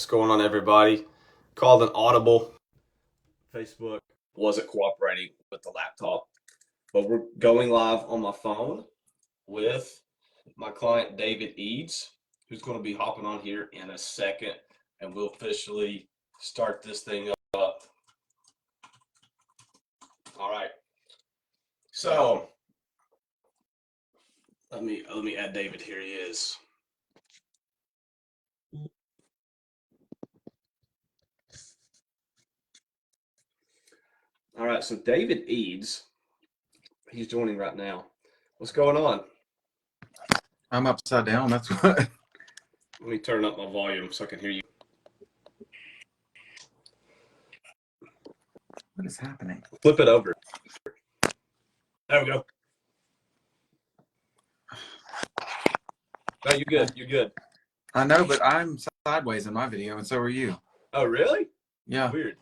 What's going on, everybody? Called an audible. Facebook wasn't cooperating with the laptop, but we're going live on my phone with my client, David Eades, who's going to be hopping on here in a second, and we'll officially start this thing up. All right. So let me add David. Here he is. All right, so David Eades, he's joining right now. What's going on? I'm upside down. That's what. Let me turn up my volume so I can hear you. What is happening? Flip it over. There we go. No, you're good. You're good. I know, but I'm sideways in my video, and so are you. Oh, really? Yeah. Weird.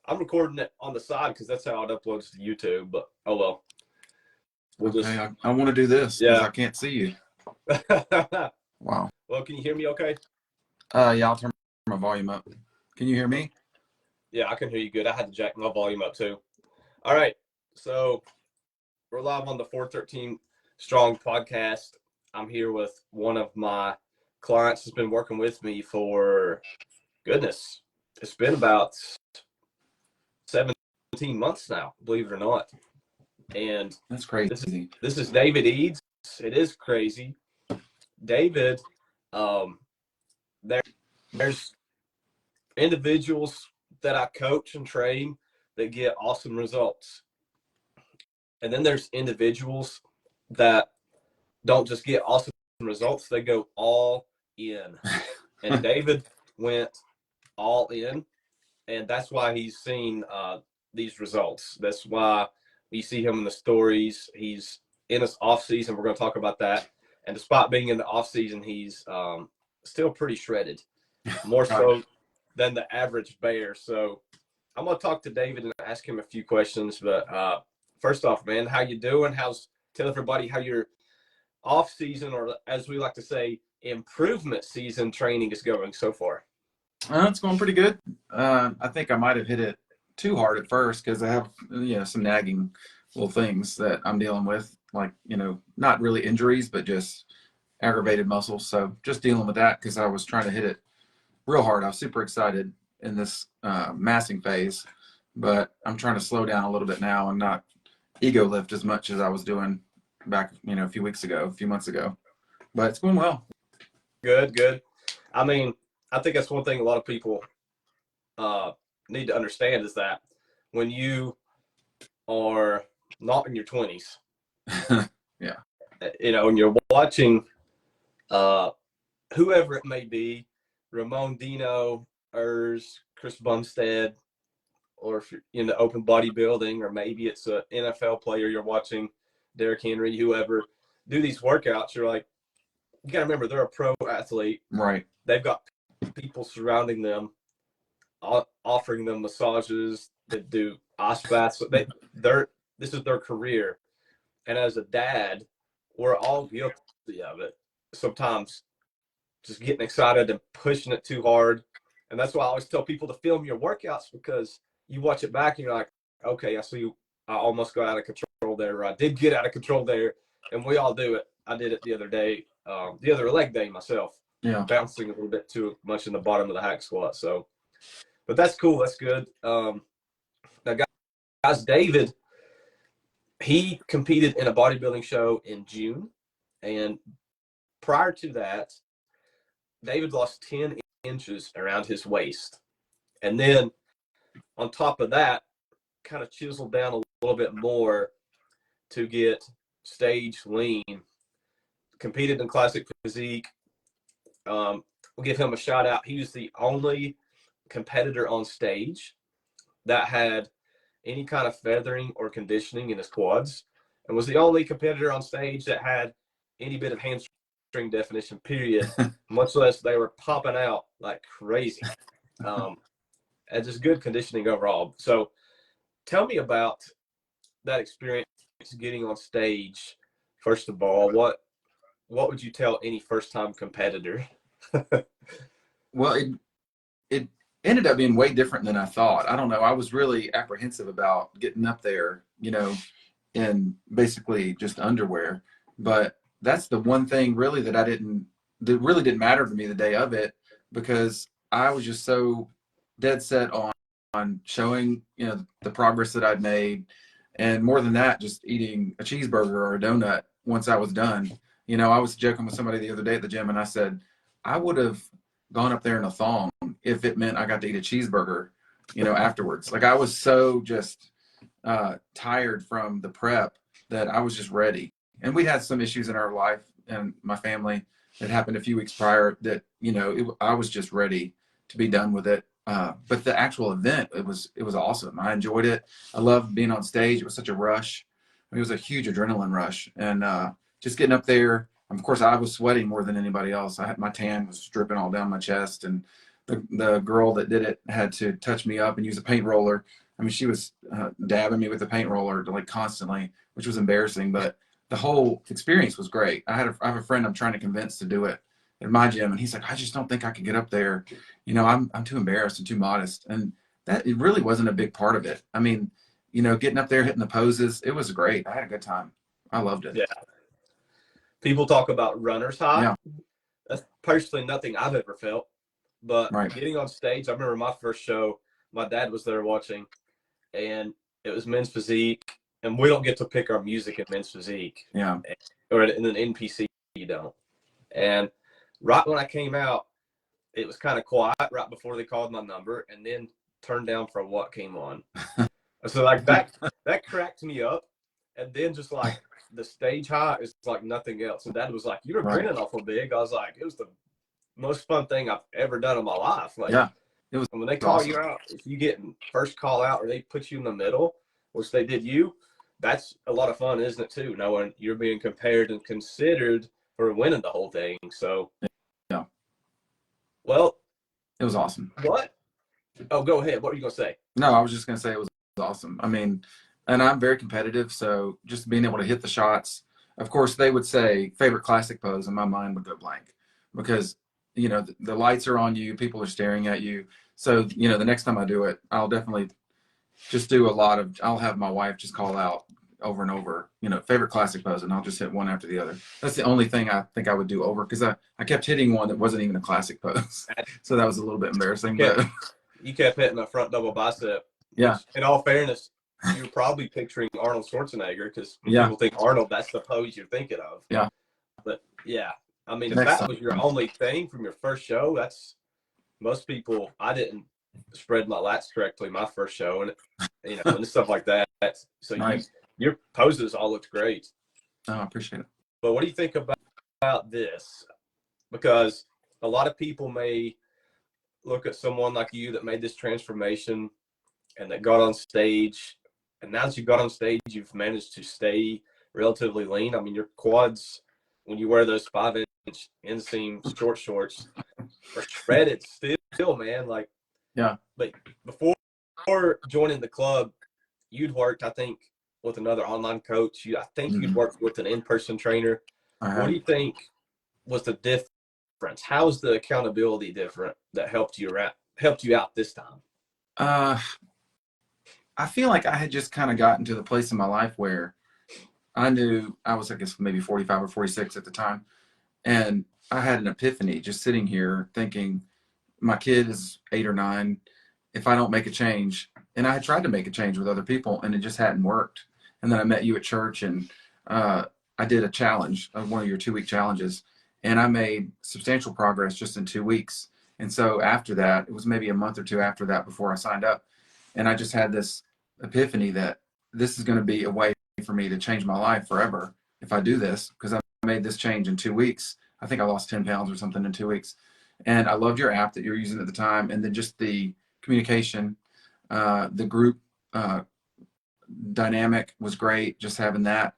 I'm recording it on the side because that's how it uploads to YouTube. But oh well. Okay. I want to do this because I can't see you. Wow. Well, can you hear me? Okay. Yeah. I'll turn my volume up. Can you hear me? Yeah, I can hear you good. I had to jack my volume up too. All right. So we're live on the 413 Strong podcast. I'm here with one of my clients who's been working with me for, goodness, it's been about 17 months now, believe it or not. And that's crazy. This is David Eades. It is crazy. David, there's individuals that I coach and train that get awesome results. And then there's individuals that don't just get awesome results, they go all in. And David went all in, and that's why he's seen these results. That's why we see him in the stories. He's in his off season. We're going to talk about that. And despite being in the off season, he's still pretty shredded, more so than the average bear. So I'm going to talk to David and ask him a few questions. But first off, man, how you doing? Tell everybody how your off season, or as we like to say, improvement season training is going so far. It's going pretty good. I think I might have hit it too hard at first because I have some nagging little things that I'm dealing with, like not really injuries, but just aggravated muscles. So just dealing with that because I was trying to hit it real hard. I was super excited in this massing phase, but I'm trying to slow down a little bit now and not ego lift as much as I was doing back a few months ago. But it's going well. Good. I mean, I think that's one thing a lot of people need to understand is that when you are not in your 20s, yeah, and you're watching whoever it may be, Ramon Dino, Urs, Chris Bumstead, or if you're in the open bodybuilding, or maybe it's an NFL player you're watching, Derrick Henry, whoever, do these workouts, you're like, you got to remember, they're a pro athlete. Right. They've got people surrounding them, offering them massages, that do ice baths. This is their career. And as a dad, we're all guilty of it. Sometimes just getting excited and pushing it too hard. And that's why I always tell people to film your workouts, because you watch it back and you're like, okay, I see I almost got out of control there, or I did get out of control there. And we all do it. I did it the other day, the other leg day myself. Yeah. Bouncing a little bit too much in the bottom of the hack squat. So, but that's cool. That's good. Now, guys, David, he competed in a bodybuilding show in June. And prior to that, David lost 10 inches around his waist. And then on top of that, kind of chiseled down a little bit more to get stage lean. Competed in classic physique. We'll give him a shout out. He was the only competitor on stage that had any kind of feathering or conditioning in his quads, and was the only competitor on stage that had any bit of hamstring definition, period, much less they were popping out like crazy. And just good conditioning overall. So tell me about that experience getting on stage. First of all, what would you tell any first-time competitor? Well, it ended up being way different than I thought. I don't know. I was really apprehensive about getting up there, in basically just underwear. But that's the one thing really that really didn't matter to me the day of it, because I was just so dead set on showing, the progress that I'd made. And more than that, just eating a cheeseburger or a donut once I was done. I was joking with somebody the other day at the gym, and I said, I would have gone up there in a thong if it meant I got to eat a cheeseburger, afterwards. Like, I was so just tired from the prep that I was just ready. And we had some issues in our life and my family that happened a few weeks prior that, I was just ready to be done with it. But the actual event, it was awesome. I enjoyed it. I loved being on stage. It was such a rush. I mean, it was a huge adrenaline rush. And just getting up there, of course, I was sweating more than anybody else. My tan was dripping all down my chest. And the girl that did it had to touch me up and use a paint roller. I mean, she was dabbing me with the paint roller like constantly, which was embarrassing. But the whole experience was great. I have a friend I'm trying to convince to do it at my gym, and he's like, I just don't think I can get up there. I'm too embarrassed and too modest. And that, it really wasn't a big part of it. I mean, getting up there, hitting the poses, it was great. I had a good time. I loved it. Yeah. People talk about runner's high. Yeah. That's personally nothing I've ever felt. But Right. getting on stage, I remember my first show, my dad was there watching, and it was men's physique. And we don't get to pick our music in men's physique. Yeah. Or in an NPC, you don't. And right when I came out, it was kind of quiet right before they called my number, and then turned down for what came on. So like that cracked me up. And then just like the stage high is like nothing else. And Dad was like, you were grinning awful big. I was like, it was the most fun thing I've ever done in my life. Like, yeah. It was when they call awesome. you out, if you get first call out or they put you in the middle, which they did you, that's a lot of fun, isn't it, too? Knowing you're being compared and considered for winning the whole thing. So, yeah. Well, it was awesome. What? Oh, go ahead. What were you going to say? No, I was just going to say it was awesome. I mean, and I'm very competitive, so just being able to hit the shots. Of course, they would say favorite classic pose, and my mind would go blank because, the lights are on you, people are staring at you. So, the next time I do it, I'll definitely just do I'll have my wife just call out over and over, favorite classic pose, and I'll just hit one after the other. That's the only thing I think I would do over, because I kept hitting one that wasn't even a classic pose. So that was a little bit embarrassing. But you kept hitting a front double bicep. Yeah. In all fairness, you're probably picturing Arnold Schwarzenegger, because people think Arnold, that's the pose you're thinking of. Yeah. But yeah, I mean, if that was your only thing from your first show, that's most people. I didn't spread my lats correctly my first show, and and stuff like that. So nice. Your poses all looked great. Oh, I appreciate it. But what do you think about this? Because a lot of people may look at someone like you that made this transformation and that got on stage, and now that you got on stage, you've managed to stay relatively lean. I mean, your quads, when you wear those 5-inch inseam shorts, are shredded still, man. Like, yeah. But before joining the club, you'd worked, I think, with another online coach. I think you'd worked with an in-person trainer. What do you think was the difference? How was the accountability different that helped you out this time? I feel like I had just kind of gotten to the place in my life where I knew I was, I guess, maybe 45 or 46 at the time. And I had an epiphany just sitting here thinking, my kid is 8 or 9. If I don't make a change, and I had tried to make a change with other people and it just hadn't worked. And then I met you at church, and I did a challenge, one of your 2-week challenges, and I made substantial progress just in 2 weeks. And so after that, it was maybe a month or two after that before I signed up. And I just had this epiphany that this is going to be a way for me to change my life forever if I do this, because I made this change in 2 weeks. I think I lost 10 pounds or something in 2 weeks. And I loved your app that you were using at the time. And then just the communication, the group dynamic was great. Just having that,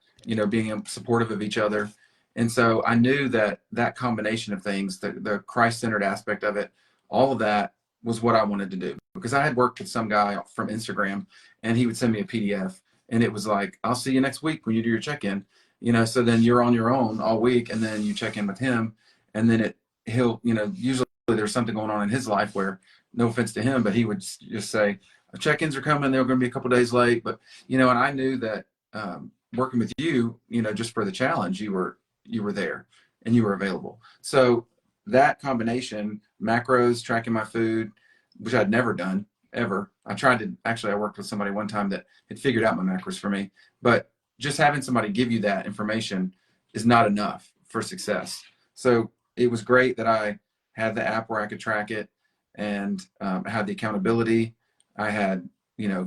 being supportive of each other. And so I knew that combination of things, the Christ-centered aspect of it, all of that was what I wanted to do. Because I had worked with some guy from Instagram, and he would send me a PDF, and it was like, I'll see you next week when you do your check-in. So then you're on your own all week, and then you check in with him, and then he'll, usually there's something going on in his life where, no offense to him, but he would just say, check-ins are coming, they're going to be a couple days late. But, and I knew that working with you, just for the challenge, you were there and you were available. So that combination, macros, tracking my food, which I'd never done ever. I worked with somebody one time that had figured out my macros for me, but just having somebody give you that information is not enough for success. So it was great that I had the app where I could track it, and I had the accountability. I had,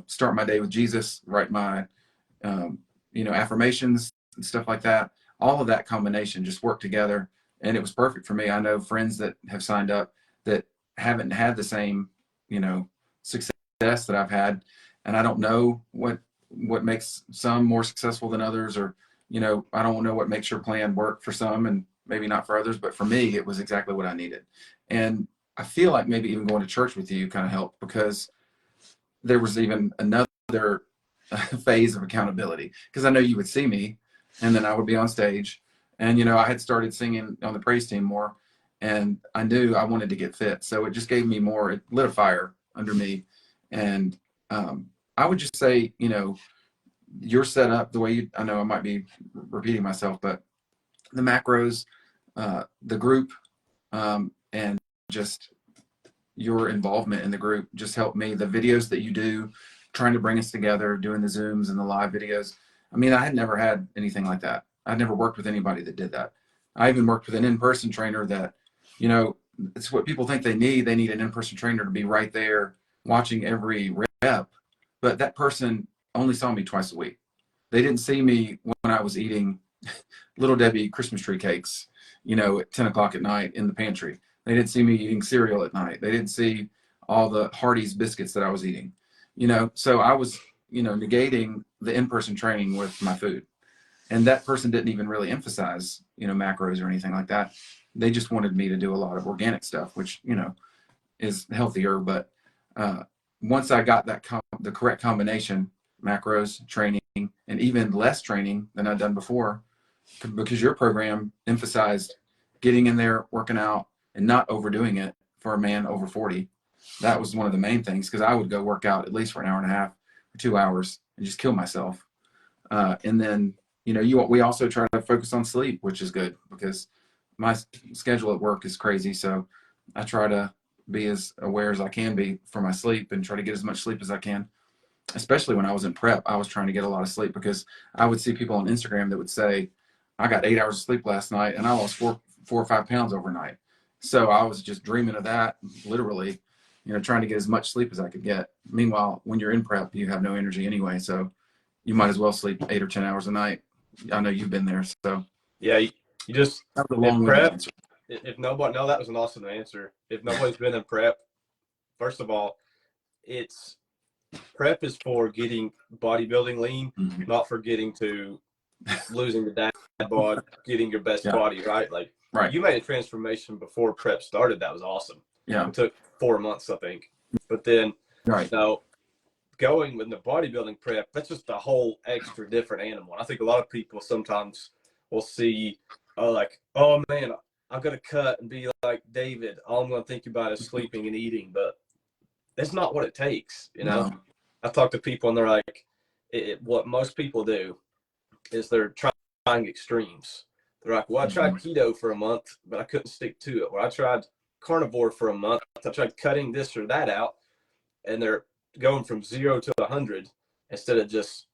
start my day with Jesus, write my, affirmations and stuff like that. All of that combination just worked together, and it was perfect for me. I know friends that have signed up that haven't had the same, success that I've had, and I don't know what makes some more successful than others, or I don't know what makes your plan work for some and maybe not for others, but for me it was exactly what I needed. And I feel like maybe even going to church with you kind of helped, because there was even another phase of accountability, because I know you would see me and then I would be on stage, and I had started singing on the praise team more, and I knew I wanted to get fit, so it just gave me more, it lit a fire under me. And I would just say, you're set up the way I know I might be repeating myself, but the macros, the group, and just your involvement in the group just helped me. The videos that you do, trying to bring us together, doing the Zooms and the live videos. I mean, I had never had anything like that. I'd never worked with anybody that did that. I even worked with an in-person trainer that, it's what people think they need. They need an in-person trainer to be right there watching every rep, but that person only saw me twice a week. They didn't see me when I was eating Little Debbie Christmas tree cakes, at 10 o'clock at night in the pantry. They didn't see me eating cereal at night. They didn't see all the Hardee's biscuits that I was eating, so I was, negating the in-person training with my food. And that person didn't even really emphasize, macros or anything like that. They just wanted me to do a lot of organic stuff, which, is healthier. But once I got the correct combination, macros, training, and even less training than I'd done before, because your program emphasized getting in there, working out, and not overdoing it for a man over 40. That was one of the main things, because I would go work out at least for an hour and a half or 2 hours and just kill myself. And then, we also try to focus on sleep, which is good, because my schedule at work is crazy. So I try to be as aware as I can be for my sleep and try to get as much sleep as I can. Especially when I was in prep, I was trying to get a lot of sleep, because I would see people on Instagram that would say, I got 8 hours of sleep last night and I lost 4 or 5 pounds overnight. So I was just dreaming of that, literally, trying to get as much sleep as I could get. Meanwhile, when you're in prep, you have no energy anyway. So you might as well sleep 8 or 10 hours a night. I know you've been there. So Yeah, you just, that was a in long-winded prep, answer. if nobody, no, that was an awesome answer. If nobody's been in prep, first of all, prep is for getting bodybuilding lean, not for getting to losing the dad bod, getting your best body, right? Like, right. You made a transformation before prep started. That was awesome. Yeah. It took 4 months, I think. But then, right. Going with the bodybuilding prep, that's just a whole extra different animal. And I think a lot of people sometimes will see, oh man, I'm going to cut and be like David. All I'm going to think about is sleeping and eating. But that's not what it takes. No. I talk to people and they're like, what most people do is they're trying extremes. They're like, well, I tried keto for a month, but I couldn't stick to it. Or I tried carnivore for a month. I tried cutting this or that out. And they're going from 0 to 100 instead of just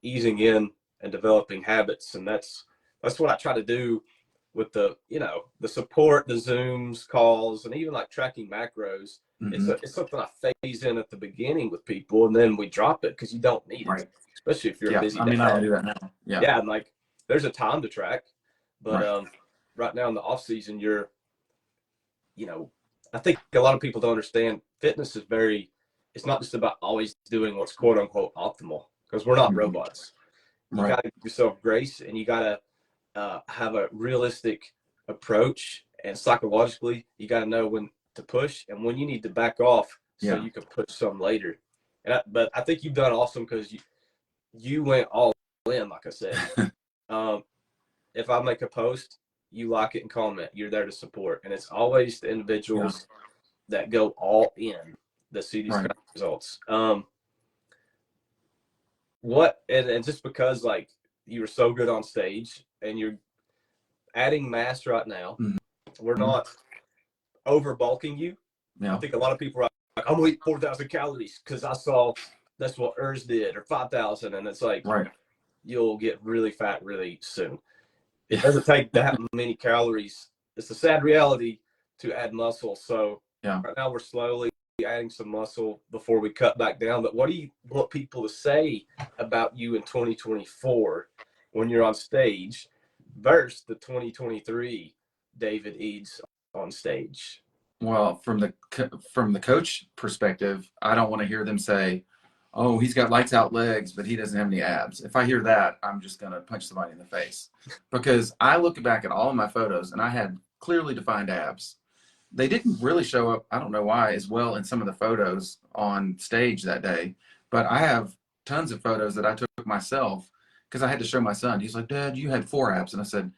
easing in and developing habits. And that's what I try to do with the support, the Zooms, calls, and even like tracking macros. It's something I phase in at the beginning with people, and then we drop it because you don't need it, especially if you're a busy dad. I do that now. Yeah, and like there's a time to track, but right now in the off season, I think a lot of people don't understand fitness is it's not just about always doing what's quote unquote optimal, because we're not robots. You got to give yourself grace, and you got to have a realistic approach, and psychologically you got to know when to push and when you need to back off so you can push some later. But I think you've done awesome, because you went all in, like I said. If I make a post you like it and comment. You're there to support. And it's always the individuals that go all in that see these kind of results. And just because like you were so good on stage and you're adding mass right now, we're not over bulking you. I think a lot of people are like, I'm gonna eat 4,000 calories because I saw that's what Eades did, or 5,000, and it's like you'll get really fat really soon. It doesn't take that many calories. It's a sad reality to add muscle. So right now we're slowly adding some muscle before we cut back down. But what do you want people to say about you in 2024 when you're on stage versus the 2023 David Eades on stage? Well, from the coach perspective, I don't want to hear them say, "Oh, he's got lights out legs, but he doesn't have any abs." If I hear that, I'm just going to punch somebody in the face, because I look back at all of my photos and I had clearly defined abs. They didn't really show up, I don't know why, as well in some of the photos on stage that day, but I have tons of photos that I took myself because I had to show my son. He's like, "Dad, you had 4 abs." And I said,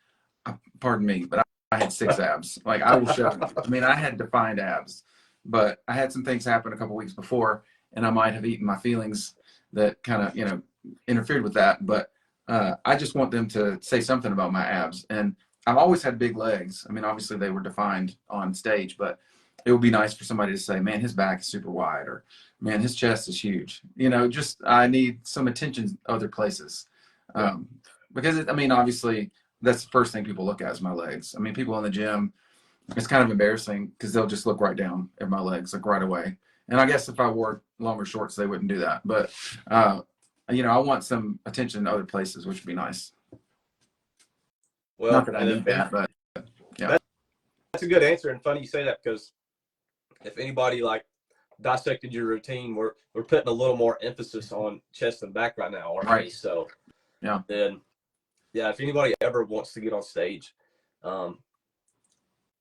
"Pardon me, but I had 6 abs. Like, I will show you." I mean, I had defined abs, but I had some things happen a couple weeks before, and I might have eaten my feelings that kind of, interfered with that. But I just want them to say something about my abs. And I've always had big legs. I mean, obviously they were defined on stage, but it would be nice for somebody to say, "Man, his back is super wide," or "Man, his chest is huge." Just I need some attention other places. Because, obviously that's the first thing people look at is my legs. I mean, people in the gym, it's kind of embarrassing because they'll just look right down at my legs, like right away. And I guess if I wore longer shorts, they wouldn't do that. But, I want some attention in other places, which would be nice. Well, not that I need that, but yeah. That's a good answer. And funny you say that, because if anybody like dissected your routine, we're putting a little more emphasis on chest and back right now, aren't we? So then, if anybody ever wants to get on stage,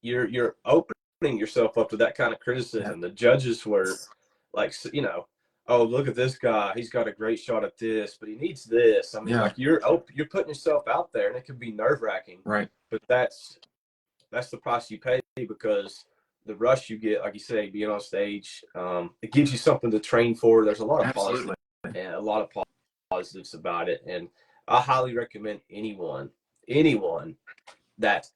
you're opening yourself up to that kind of criticism. The judges were like, "Oh, look at this guy. He's got a great shot at this, but he needs this." I mean, like you're putting yourself out there, and it can be nerve-wracking. Right. But that's the price you pay, because the rush you get, like you say, being on stage, it gives you something to train for. There's a lot of positives about it, and I highly recommend anyone that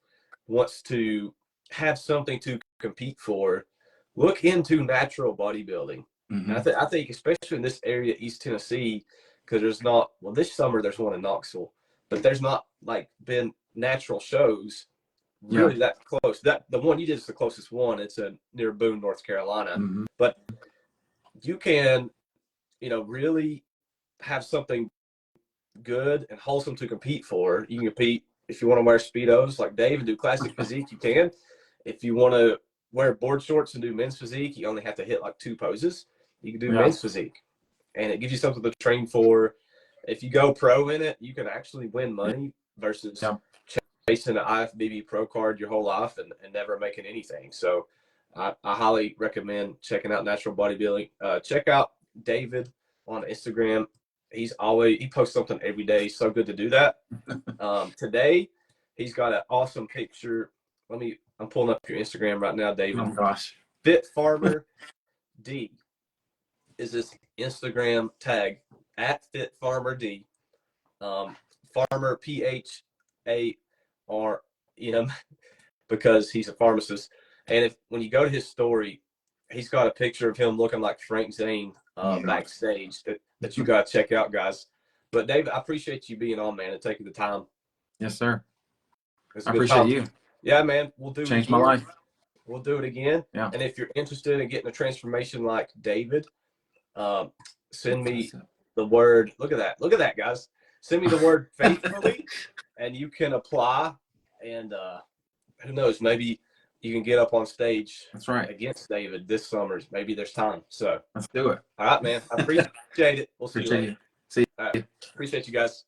wants to have something to compete for, look into natural bodybuilding. And I think especially in this area, East Tennessee, because there's not, well, this summer there's one in Knoxville, but there's not like been natural shows really that close. That the one you did is the closest one. It's near Boone, North Carolina. But you can, really have something good and wholesome to compete for. You can compete if you want to wear Speedos like Dave and do classic physique, you can. If you want to wear board shorts and do men's physique, you only have to hit like 2 poses. You can do men's physique, and it gives you something to train for. If you go pro in it, you can actually win money versus chasing an IFBB pro card your whole life and never making anything. So I highly recommend checking out natural bodybuilding. Check out David on Instagram. He posts something every day. He's so good to do that. Today, he's got an awesome picture. I'm pulling up your Instagram right now, David. Oh my gosh. Fit Farmer D is his Instagram tag, at Fit Farmer D. Farmer, PHAR, because he's a pharmacist. And when you go to his story, he's got a picture of him looking like Frank Zane backstage that you got to check out, guys. But David, I appreciate you being on, man, and taking the time. Yes, sir. I appreciate you. Yeah, man. We'll do Changed my life. We'll do it again. Yeah. And if you're interested in getting a transformation like David, send me the word. Look at that, guys. Send me the word faithfully, and you can apply. And who knows, maybe you can get up on stage. That's right. Against David this summer. Maybe there's time. So let's do it. All right, man. I appreciate it. We'll see you later. See you. Appreciate you guys.